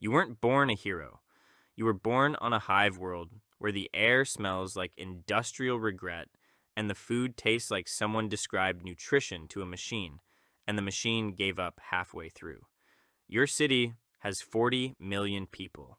You weren't born a hero. You were born on a hive world where the air smells like industrial regret and the food tastes like someone described nutrition to a machine, and the machine gave up halfway through. Your city has 40 million people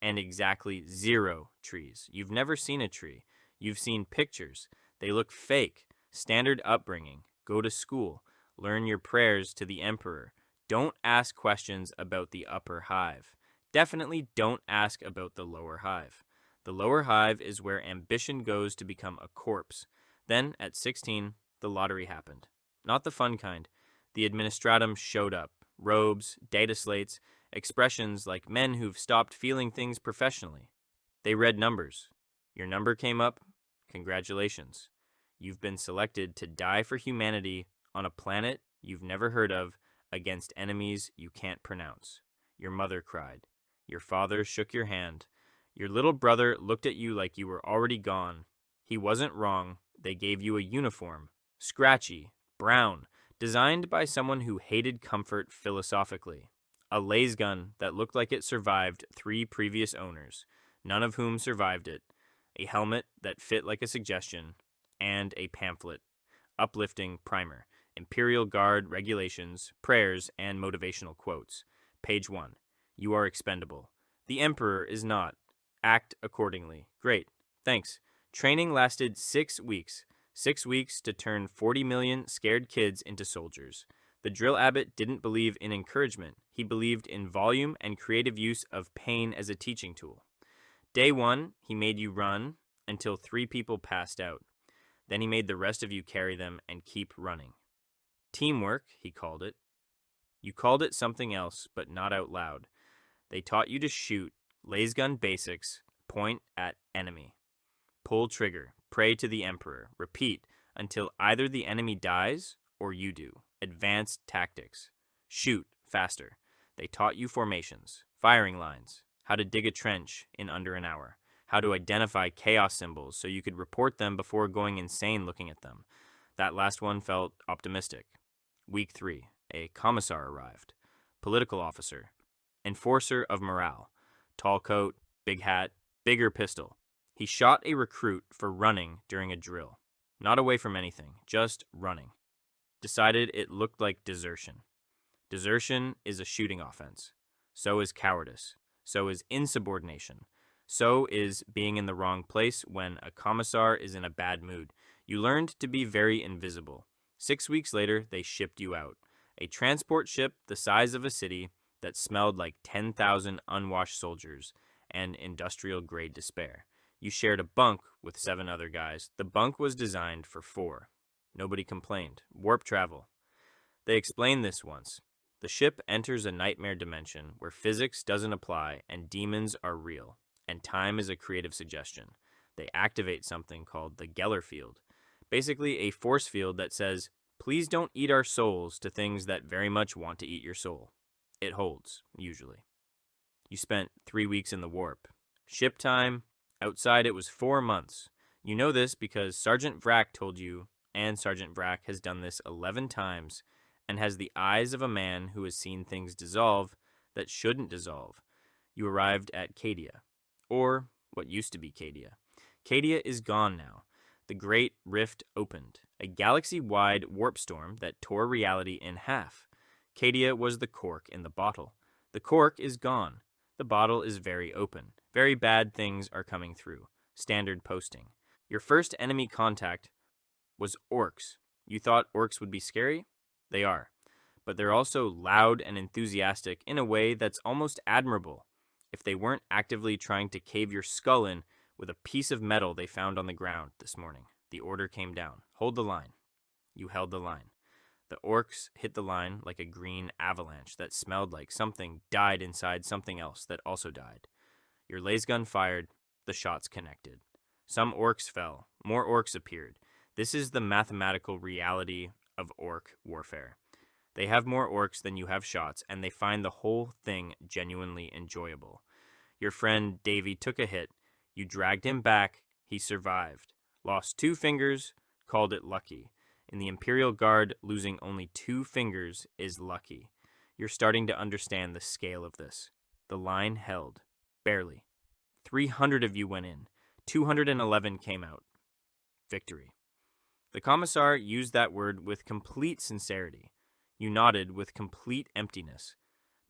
and exactly 0 trees. You've never seen a tree. You've seen pictures. They look fake. Standard upbringing. Go to school. Learn your prayers to the emperor. Don't ask questions about the upper hive. Definitely don't ask about the lower hive. The lower hive is where ambition goes to become a corpse. Then, at 16, the lottery happened. Not the fun kind. The administratum showed up. Robes, data slates, expressions like men who've stopped feeling things professionally. They read numbers. Your number came up. Congratulations. You've been selected to die for humanity on a planet you've never heard of against enemies you can't pronounce. Your mother cried. Your father shook your hand. Your little brother looked at you like you were already gone. He wasn't wrong. They gave you a uniform. Scratchy, brown, designed by someone who hated comfort philosophically. A lasgun that looked like it survived 3 previous owners, none of whom survived it. A helmet that fit like a suggestion. And a pamphlet. Uplifting primer. Imperial Guard regulations, prayers, and motivational quotes. Page 1. You are expendable. The Emperor is not. Act accordingly. Great. Thanks. Training lasted 6 weeks. 6 weeks to turn 40 million scared kids into soldiers. The drill abbot didn't believe in encouragement. He believed in volume and creative use of pain as a teaching tool. Day 1, he made you run until 3 people passed out. Then he made the rest of you carry them and keep running. Teamwork, he called it. You called it something else, but not out loud. They taught you to shoot, lasgun basics, point at enemy. Pull trigger, pray to the emperor, repeat until either the enemy dies or you do. Advanced tactics. Shoot, faster. They taught you formations, firing lines, how to dig a trench in under an hour, how to identify chaos symbols so you could report them before going insane looking at them. That last one felt optimistic. Week 3, a commissar arrived. Political officer. Enforcer of morale. Tall coat, big hat, bigger pistol. He shot a recruit for running during a drill. Not away from anything, just running. Decided it looked like desertion. Desertion is a shooting offense. So is cowardice. So is insubordination. So is being in the wrong place when a commissar is in a bad mood. You learned to be very invisible. 6 weeks later, they shipped you out. A transport ship the size of a city that smelled like 10,000 unwashed soldiers and industrial-grade despair. You shared a bunk with 7 other guys. The bunk was designed for 4. Nobody complained. Warp travel. They explained this once. The ship enters a nightmare dimension where physics doesn't apply and demons are real, and time is a creative suggestion. They activate something called the Geller field, basically a force field that says, please don't eat our souls to things that very much want to eat your soul. It holds, usually. You spent 3 weeks in the warp. Ship time, outside it was 4 months. You know this because Sergeant Vrack told you, and Sergeant Vrack has done this 11 times, and has the eyes of a man who has seen things dissolve that shouldn't dissolve. You arrived at Cadia, or what used to be Cadia. Cadia is gone now. The Great Rift opened, a galaxy-wide warp storm that tore reality in half. Cadia was the cork in the bottle. The cork is gone. The bottle is very open. Very bad things are coming through. Standard posting. Your first enemy contact was orcs. You thought orcs would be scary? They are. But they're also loud and enthusiastic in a way that's almost admirable. If they weren't actively trying to cave your skull in with a piece of metal they found on the ground this morning. The order came down. Hold the line. You held the line. The orcs hit the line like a green avalanche that smelled like something died inside something else that also died. Your lasgun fired. The shots connected. Some orcs fell. More orcs appeared. This is the mathematical reality of orc warfare. They have more orcs than you have shots, and they find the whole thing genuinely enjoyable. Your friend Davy took a hit. You dragged him back. He survived. Lost 2 fingers. Called it lucky. In the Imperial Guard, losing only 2 fingers is lucky. You're starting to understand the scale of this. The line held. Barely. 300 of you went in. 211 came out. Victory. The commissar used that word with complete sincerity. You nodded with complete emptiness.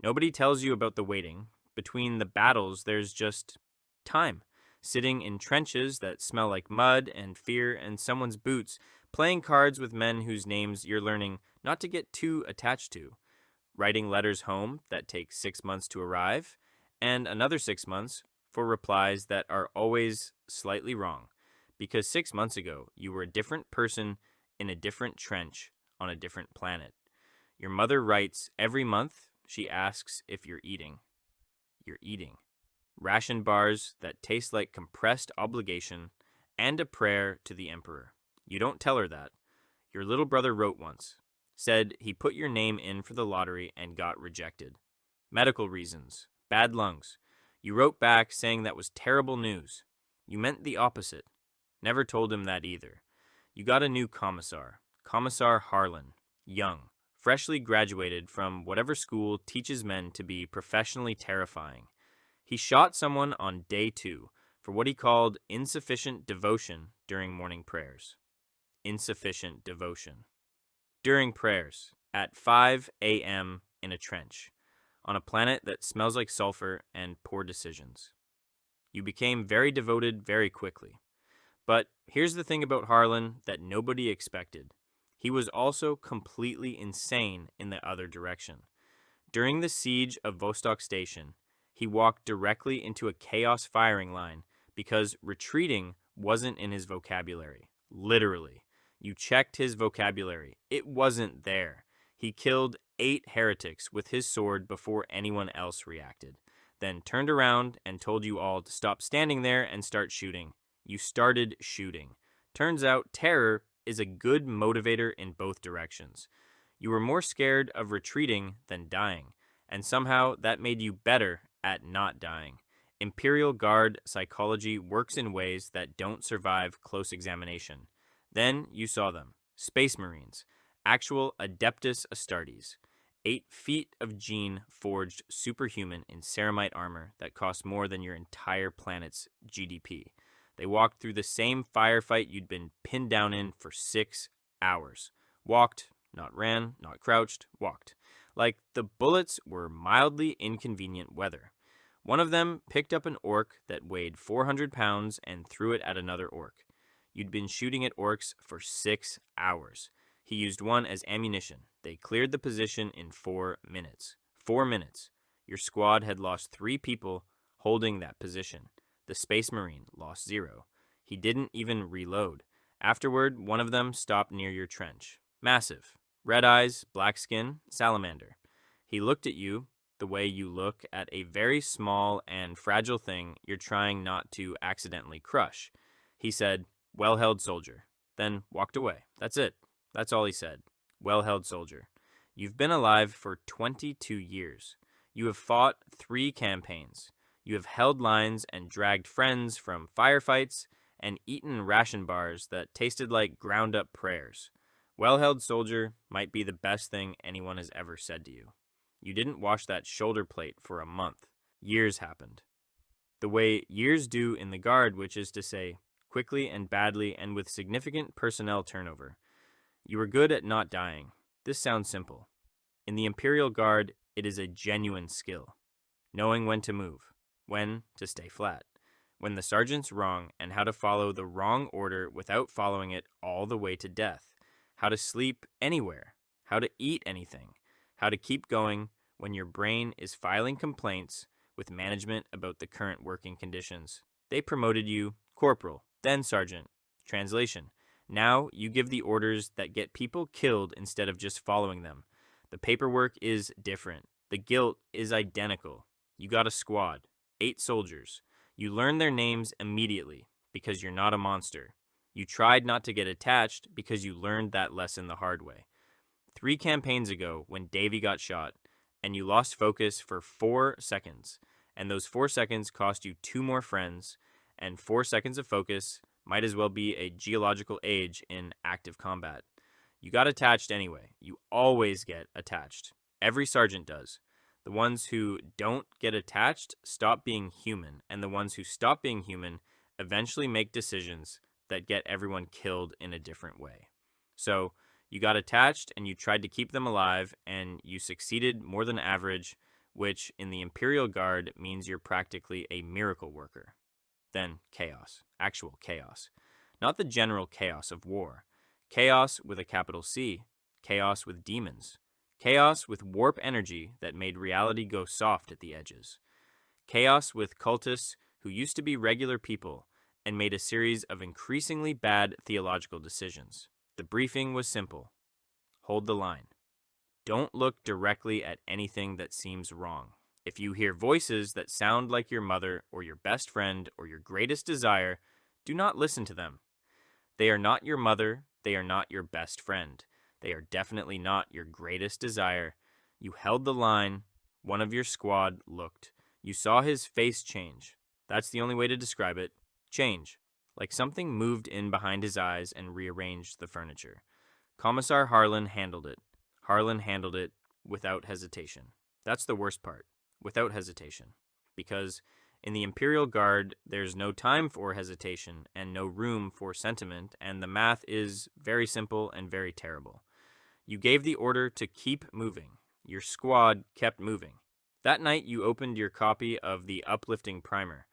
Nobody tells you about the waiting. Between the battles, there's just time. Sitting in trenches that smell like mud and fear and someone's boots, playing cards with men whose names you're learning not to get too attached to, writing letters home that take 6 months to arrive, and another 6 months for replies that are always slightly wrong, because 6 months ago you were a different person in a different trench on a different planet. Your mother writes every month. She asks if you're eating. You're eating. Ration bars that taste like compressed obligation and a prayer to the emperor. You don't tell her that. Your little brother wrote once. Said he put your name in for the lottery and got rejected. Medical reasons. Bad lungs. You wrote back saying that was terrible news. You meant the opposite. Never told him that either. You got a new commissar. Commissar Harlan. Young. Freshly graduated from whatever school teaches men to be professionally terrifying. He shot someone on day 2 for what he called insufficient devotion during morning prayers. Insufficient devotion. During prayers, at 5 a.m. in a trench, on a planet that smells like sulfur and poor decisions. You became very devoted very quickly. But here's the thing about Harlan that nobody expected. He was also completely insane in the other direction. During the siege of Vostok Station, he walked directly into a chaos firing line because retreating wasn't in his vocabulary. Literally. You checked his vocabulary. It wasn't there. He killed 8 heretics with his sword before anyone else reacted, then turned around and told you all to stop standing there and start shooting. You started shooting. Turns out terror is a good motivator in both directions. You were more scared of retreating than dying, and somehow that made you better at not dying. Imperial Guard psychology works in ways that don't survive close examination. Then you saw them. Space Marines. Actual Adeptus Astartes. 8 feet of gene forged superhuman in ceramite armor that cost more than your entire planet's GDP. They walked through the same firefight you'd been pinned down in for 6 hours. Walked, not ran, not crouched, walked. Like the bullets were mildly inconvenient weather. One of them picked up an orc that weighed 400 pounds and threw it at another orc. You'd been shooting at orcs for 6 hours. He used one as ammunition. They cleared the position in 4 minutes. 4 minutes. Your squad had lost 3 people holding that position. The Space Marine lost 0. He didn't even reload. Afterward, one of them stopped near your trench. Massive. Red eyes, black skin, salamander. He looked at you the way you look at a very small and fragile thing you're trying not to accidentally crush. He said, "Well-held soldier," then walked away. That's it. That's all he said. Well-held soldier. You've been alive for 22 years. You have fought 3 campaigns. You have held lines and dragged friends from firefights and eaten ration bars that tasted like ground-up prayers. Well-held soldier might be the best thing anyone has ever said to you. You didn't wash that shoulder plate for a month. Years happened. The way years do in the Guard, which is to say, quickly and badly and with significant personnel turnover. You were good at not dying. This sounds simple. In the Imperial Guard, it is a genuine skill. Knowing when to move, when to stay flat, when the sergeant's wrong and how to follow the wrong order without following it all the way to death, how to sleep anywhere, how to eat anything, how to keep going when your brain is filing complaints with management about the current working conditions. They promoted you corporal, then sergeant. Translation. Now you give the orders that get people killed instead of just following them. The paperwork is different. The guilt is identical. You got a squad, 8 soldiers. You learn their names immediately because you're not a monster. You tried not to get attached because you learned that lesson the hard way. 3 campaigns ago when Davy got shot, and you lost focus for 4 seconds, and those 4 seconds cost you 2 more friends, and 4 seconds of focus might as well be a geological age in active combat. You got attached anyway. You always get attached. Every sergeant does. The ones who don't get attached stop being human, and the ones who stop being human eventually make decisions that get everyone killed in a different way. So, you got attached and you tried to keep them alive, and you succeeded more than average, which in the Imperial Guard means you're practically a miracle worker. Then chaos, actual chaos. Not the general chaos of war. Chaos with a capital C. Chaos with demons. Chaos with warp energy that made reality go soft at the edges. Chaos with cultists who used to be regular people and made a series of increasingly bad theological decisions. The briefing was simple. Hold the line. Don't look directly at anything that seems wrong. If you hear voices that sound like your mother or your best friend or your greatest desire, do not listen to them. They are not your mother. They are not your best friend. They are definitely not your greatest desire. You held the line. One of your squad looked. You saw his face change. That's the only way to describe it. Change. Like something moved in behind his eyes and rearranged the furniture. Commissar Harlan handled it. Harlan handled it without hesitation. That's the worst part. Without hesitation. Because in the Imperial Guard, there's no time for hesitation and no room for sentiment, and the math is very simple and very terrible. You gave the order to keep moving. Your squad kept moving. That night, you opened your copy of the uplifting primer,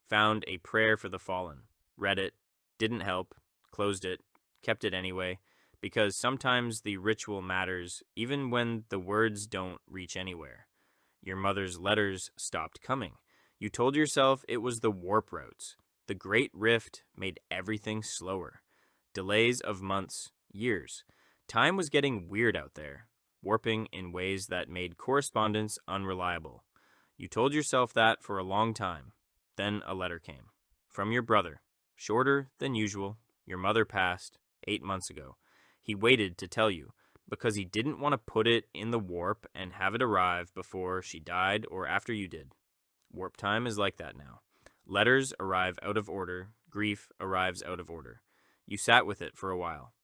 found a prayer for the fallen, read it, didn't help, closed it, kept it anyway, because sometimes the ritual matters even when the words don't reach anywhere. Your mother's letters stopped coming. You told yourself it was the warp routes. The Great Rift made everything slower. Delays of months, years. Time was getting weird out there, warping in ways that made correspondence unreliable. You told yourself that for a long time. Then a letter came. From your brother. Shorter than usual. Your mother passed 8 months ago. He waited to tell you, because he didn't want to put it in the warp and have it arrive before she died or after you did. Warp time is like that now. Letters arrive out of order. Grief arrives out of order. You sat with it for a while.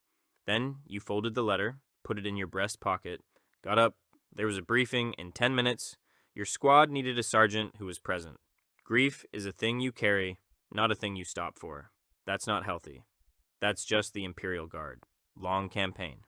Then you folded the letter, put it in your breast pocket, got up. There was a briefing in 10 minutes. Your squad needed a sergeant who was present. Grief is a thing you carry, not a thing you stop for. That's not healthy. That's just the Imperial Guard. Long campaign.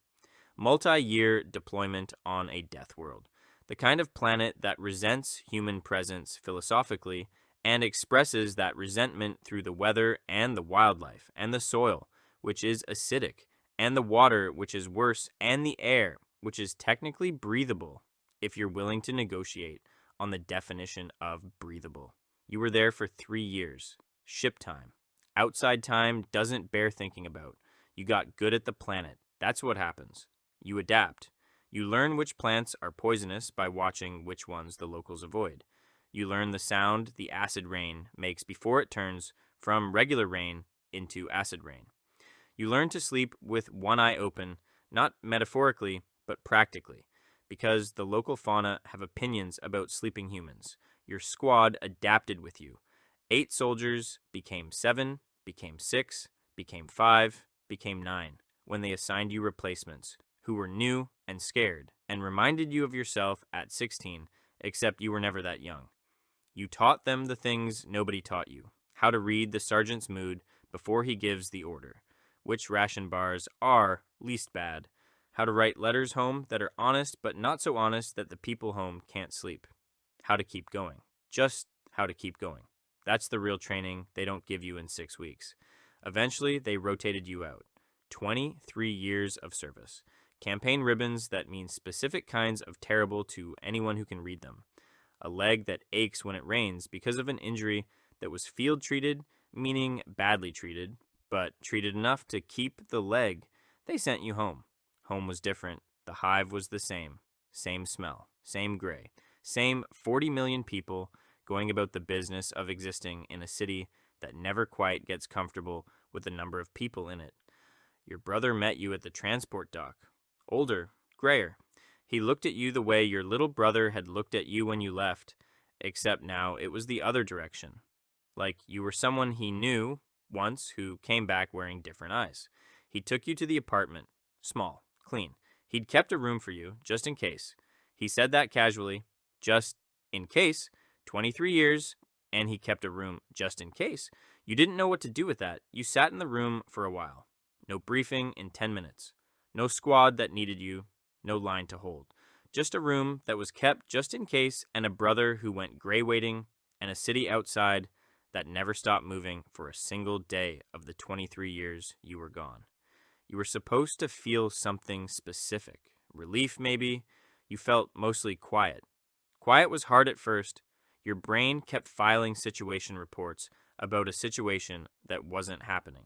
Multi-year deployment on a death world. The kind of planet that resents human presence philosophically and expresses that resentment through the weather and the wildlife and the soil, which is acidic, and the water, which is worse, and the air, which is technically breathable, if you're willing to negotiate on the definition of breathable. You were there for 3 years. Ship time. Outside time doesn't bear thinking about. You got good at the planet. That's what happens. You adapt. You learn which plants are poisonous by watching which ones the locals avoid. You learn the sound the acid rain makes before it turns from regular rain into acid rain. You learn to sleep with one eye open, not metaphorically, but practically, because the local fauna have opinions about sleeping humans. Your squad adapted with you. 8 soldiers became 7, became 6, became 5, became 9, when they assigned you replacements, who were new and scared, and reminded you of yourself at 16, except you were never that young. You taught them the things nobody taught you, how to read the sergeant's mood before he gives the order, which ration bars are least bad, how to write letters home that are honest but not so honest that the people home can't sleep, how to keep going, just how to keep going. That's the real training they don't give you in 6 weeks. Eventually, they rotated you out. 23 years of service. Campaign ribbons that mean specific kinds of terrible to anyone who can read them. A leg that aches when it rains because of an injury that was field treated, meaning badly treated, but treated enough to keep the leg. They sent you home. Home was different. The hive was the same. Same smell. Same gray. Same 40 million people going about the business of existing in a city that never quite gets comfortable with the number of people in it. Your brother met you at the transport dock. Older, grayer. He looked at you the way your little brother had looked at you when you left, except now it was the other direction. Like you were someone he knew once who came back wearing different eyes. He took you to the apartment. Small, clean. He'd kept a room for you, just in case. He said that casually, just in case, 23 years, and he kept a room just in case. You didn't know what to do with that. You sat in the room for a while. No briefing in 10 minutes. No squad that needed you. No line to hold. Just a room that was kept just in case, and a brother who went gray waiting, and a city outside that never stopped moving for a single day of the 23 years you were gone. You were supposed to feel something specific. Relief, maybe. You felt mostly quiet. Quiet was hard at first. Your brain kept filing situation reports about a situation that wasn't happening.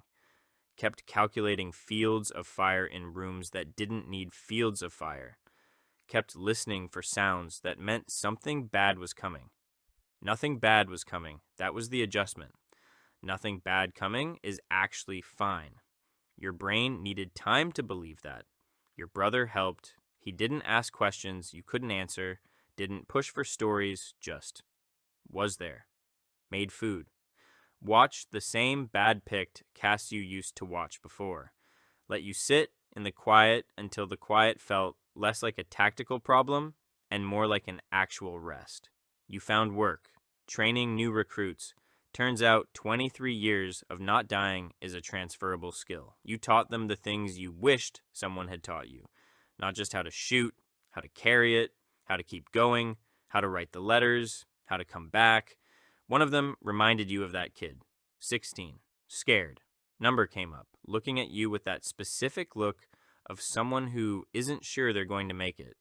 Kept calculating fields of fire in rooms that didn't need fields of fire. Kept listening for sounds that meant something bad was coming. Nothing bad was coming. That was the adjustment. Nothing bad coming is actually fine. Your brain needed time to believe that. Your brother helped. He didn't ask questions you couldn't answer, didn't push for stories, just was there. Made food. Watched the same bad-picked cast you used to watch before. Let you sit in the quiet until the quiet felt less like a tactical problem and more like an actual rest. You found work, training new recruits. Turns out 23 years of not dying is a transferable skill. You taught them the things you wished someone had taught you. Not just how to shoot, how to carry it, how to keep going, how to write the letters, how to come back. One of them reminded you of that kid. 16. Scared. Number came up, looking at you with that specific look of someone who isn't sure they're going to make it.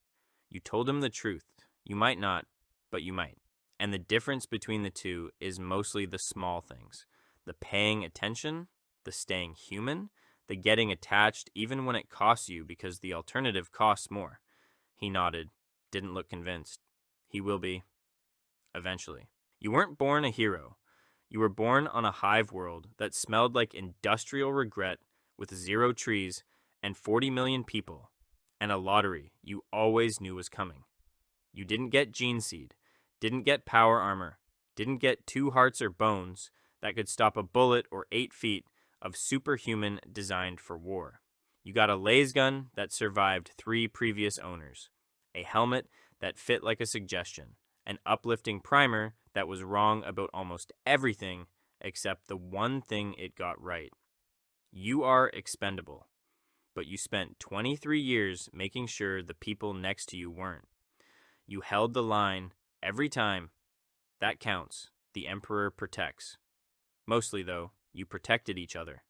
You told him the truth. You might not, but you might. And the difference between the two is mostly the small things. The paying attention, the staying human, the getting attached even when it costs you because the alternative costs more. He nodded, didn't look convinced. He will be. Eventually. You weren't born a hero. You were born on a hive world that smelled like industrial regret with 0 trees and 40 million people, and a lottery you always knew was coming. You didn't get gene seed. Didn't get power armor, didn't get 2 hearts or bones that could stop a bullet or 8 feet of superhuman designed for war. You got a laser gun that survived 3 previous owners, a helmet that fit like a suggestion, an uplifting primer that was wrong about almost everything except the one thing it got right. You are expendable, but you spent 23 years making sure the people next to you weren't. You held the line. Every time. That counts. The Emperor protects. Mostly, though, you protected each other.